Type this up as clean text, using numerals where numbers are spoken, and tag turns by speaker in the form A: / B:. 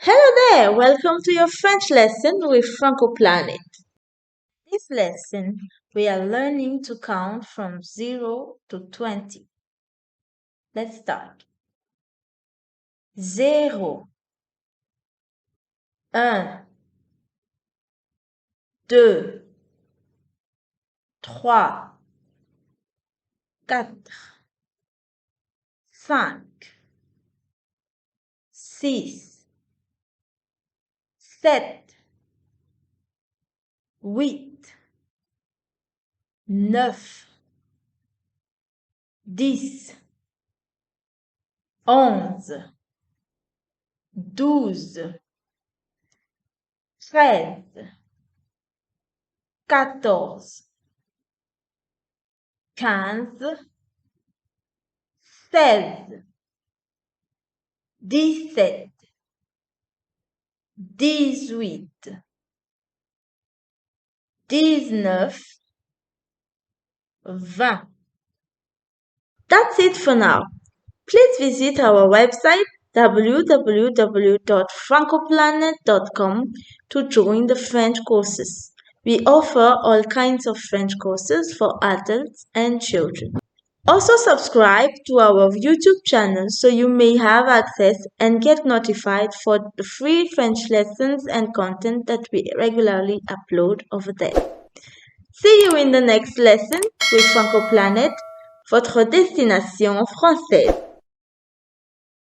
A: Hello there, welcome to your French lesson with Franco Planet. This lesson, we are learning to count from 0 to 20. Let's start. 0, 1, 2, 3, 4, 5, 6, 7, 8, 9, 10, 11, 12, 13, 14, 15, 16, 17, 18, 19, 20. That's it for now. Please visit our website www.francoplanet.com to join the French courses. We offer all kinds of French courses for adults and children. Also subscribe to our YouTube channel so you may have access and get notified for the free French lessons and content that we regularly upload over there. See you in the next lesson with Franco Planet, votre destination française.